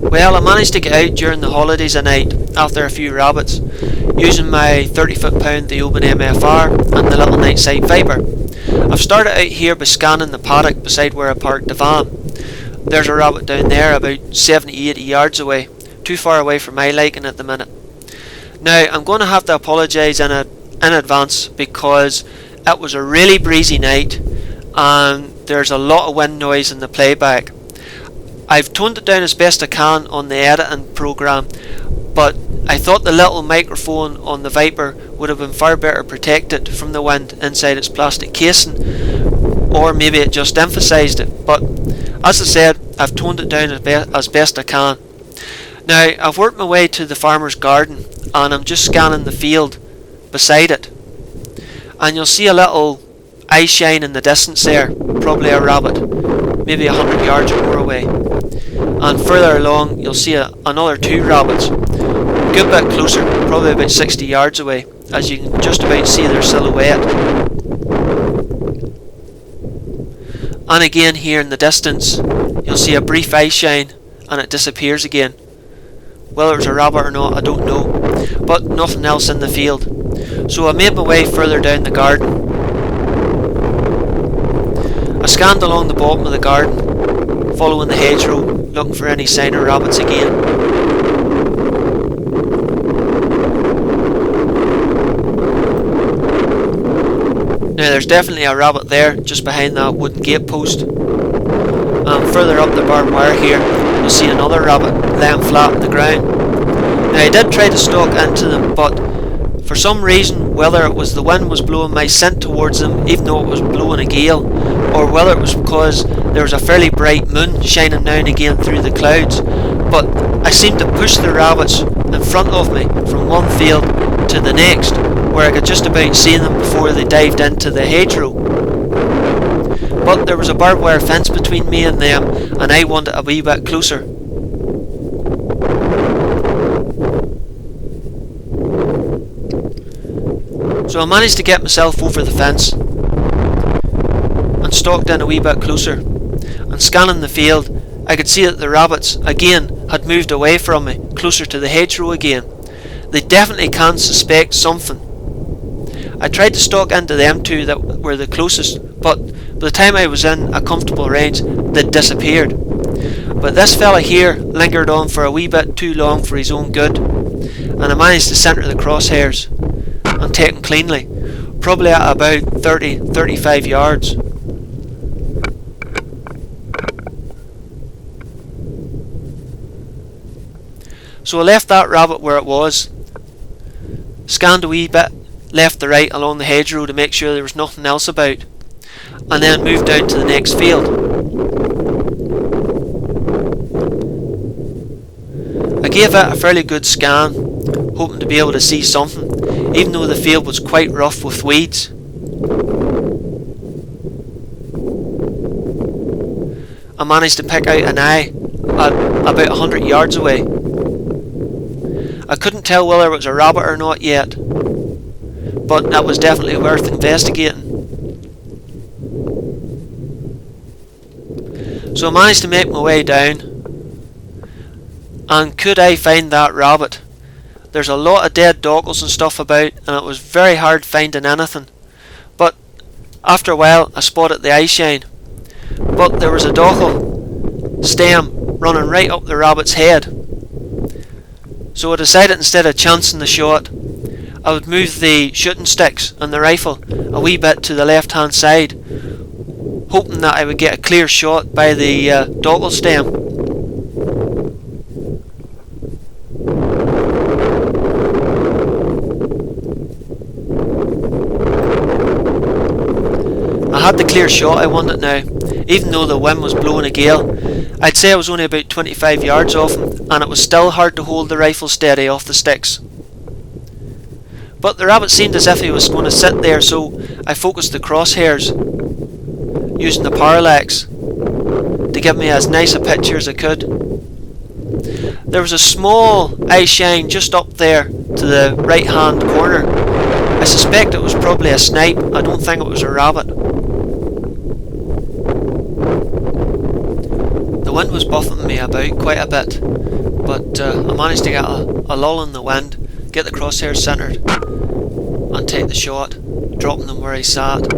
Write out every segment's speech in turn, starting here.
Well, I managed to get out during the holidays at night after a few rabbits, using my 30-foot-pound Theoben MFR and the little NiteSite Viper. I've started out here by scanning the paddock beside where I parked the van. There's a rabbit down there about 70-80 yards away, too far away for my liking at the minute. Now, I'm going to have to apologise in advance because it was a really breezy night and there's a lot of wind noise in the playback. I've toned it down as best I can on the editing program, but I thought the little microphone on the Viper would have been far better protected from the wind inside its plastic casing, or maybe it just emphasised it, but as I said, I've toned it down as best I can. Now, I've worked my way to the farmer's garden and I'm just scanning the field beside it, and you'll see a little eye shine in the distance there, probably a rabbit, maybe 100 yards or more away. And further along you'll see another two rabbits, a good bit closer, probably about 60 yards away, as you can just about see their silhouette. And again here in the distance you'll see a brief eye shine and it disappears again. Whether it's a rabbit or not I don't know, but nothing else in the field. So I made my way further down the garden. I scanned along the bottom of the garden, following the hedgerow, looking for any sign of rabbits again. Now there's definitely a rabbit there, just behind that wooden gate post. And further up the barbed wire here, you'll see another rabbit laying flat on the ground. Now I did try to stalk into them, but for some reason, whether it was the wind was blowing my scent towards them even though it was blowing a gale, or whether it was because there was a fairly bright moon shining now and again through the clouds, but I seemed to push the rabbits in front of me from one field to the next, where I could just about see them before they dived into the hedgerow. But there was a barbed wire fence between me and them, and I wanted a wee bit closer. So I managed to get myself over the fence and stalked in a wee bit closer, and scanning the field I could see that the rabbits again had moved away from me, closer to the hedgerow again. They definitely can suspect something. I tried to stalk into them two that were the closest, but by the time I was in a comfortable range they'd disappeared. But this fella here lingered on for a wee bit too long for his own good, and I managed to centre the crosshairs and take him cleanly, probably at about 30-35 yards. So I left that rabbit where it was, scanned a wee bit left to right along the hedgerow to make sure there was nothing else about, and then moved down to the next field. I gave it a fairly good scan, hoping to be able to see something, even though the field was quite rough with weeds. I managed to pick out an eye at about 100 yards away. I couldn't tell whether it was a rabbit or not yet, but that was definitely worth investigating. So I managed to make my way down, and could I find that rabbit? There's a lot of dead dockles and stuff about, and it was very hard finding anything. But after a while I spotted the eye shine, but there was a dockle stem running right up the rabbit's head. So I decided instead of chancing the shot, I would move the shooting sticks and the rifle a wee bit to the left hand side, hoping that I would get a clear shot by the dockle stem. I had the clear shot I wanted now, even though the wind was blowing a gale. I'd say I was only about 25 yards off him, and it was still hard to hold the rifle steady off the sticks. But the rabbit seemed as if he was going to sit there, so I focused the crosshairs, using the parallax to give me as nice a picture as I could. There was a small eye shine just up there to the right hand corner. I suspect it was probably a snipe. I don't think it was a rabbit. The wind was buffeting me about quite a bit, but I managed to get a lull in the wind, get the crosshairs centred and take the shot, dropping them where he sat.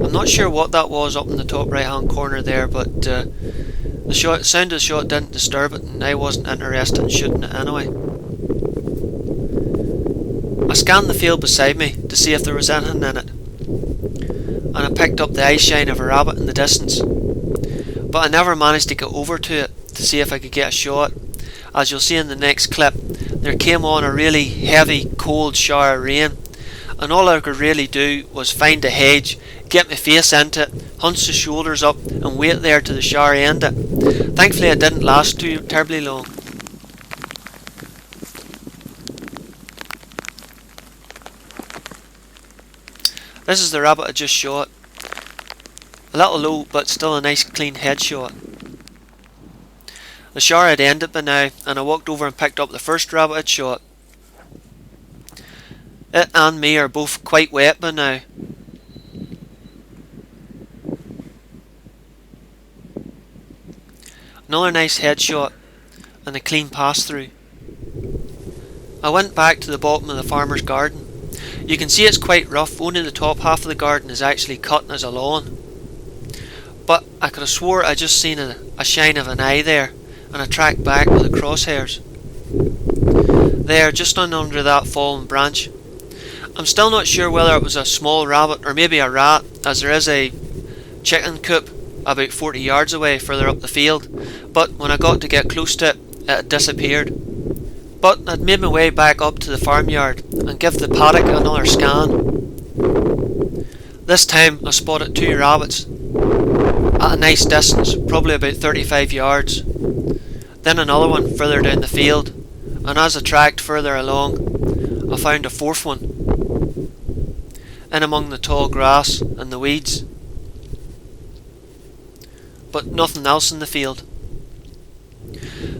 I'm not sure what that was up in the top right hand corner there, but the sound of the shot didn't disturb it, and I wasn't interested in shooting it anyway. I scanned the field beside me to see if there was anything in it, and I picked up the eye shine of a rabbit in the distance, but I never managed to get over to it to see if I could get a shot. As you'll see in the next clip, there came on a really heavy cold shower of rain, and all I could really do was find a hedge, get my face into it, hunch the shoulders up and wait there till the shower ended. Thankfully it didn't last too terribly long. This is the rabbit I just shot. A little low, but still a nice clean headshot. The shower had ended by now, and I walked over and picked up the first rabbit I'd shot. It and me are both quite wet by now. Another nice headshot and a clean pass through. I went back to the bottom of the farmer's garden. You can see it's quite rough, only the top half of the garden is actually cut as a lawn. But I could have swore I just seen a shine of an eye there, and I tracked back with the crosshairs. There, just under that fallen branch. I'm still not sure whether it was a small rabbit or maybe a rat, as there is a chicken coop about 40 yards away further up the field, but when I got to get close to it, it had disappeared. But I'd made my way back up to the farmyard and give the paddock another scan. This time I spotted 2 rabbits at a nice distance, probably about 35 yards. Then another one further down the field, and as I tracked further along, I found a 4th one in among the tall grass and the weeds, but nothing else in the field.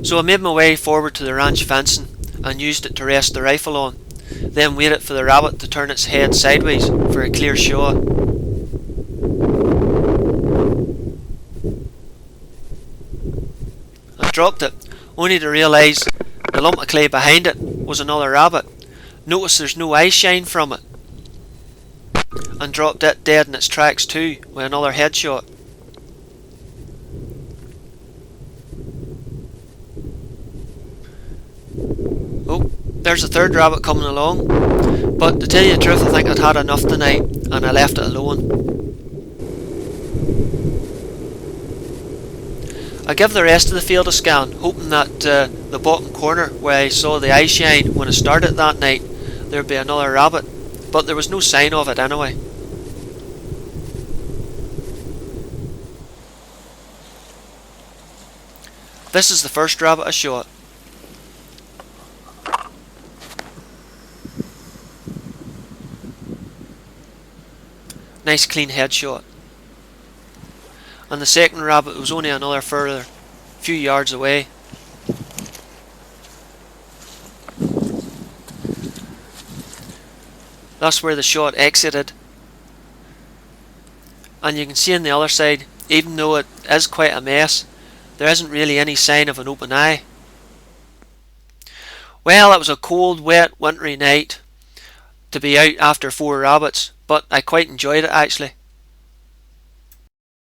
So I made my way forward to the ranch fencing and used it to rest the rifle on, then waited for the rabbit to turn its head sideways for a clear shot. I dropped it, only to realise the lump of clay behind it was another rabbit. Notice there's no eye shine from it, and dropped it dead in its tracks too with another headshot. Oh, there's a 3rd rabbit coming along, but to tell you the truth, I think I'd had enough tonight and I left it alone. I give the rest of the field a scan, hoping that the bottom corner where I saw the eye shine when I started that night, there'd be another rabbit, but there was no sign of it anyway. This is the first rabbit I shot. Nice clean headshot. And the second rabbit was only another further few yards away. That's where the shot exited. And you can see on the other side, even though it is quite a mess, there isn't really any sign of an open eye. Well, it was a cold, wet, wintry night to be out after 4 rabbits, but I quite enjoyed it actually.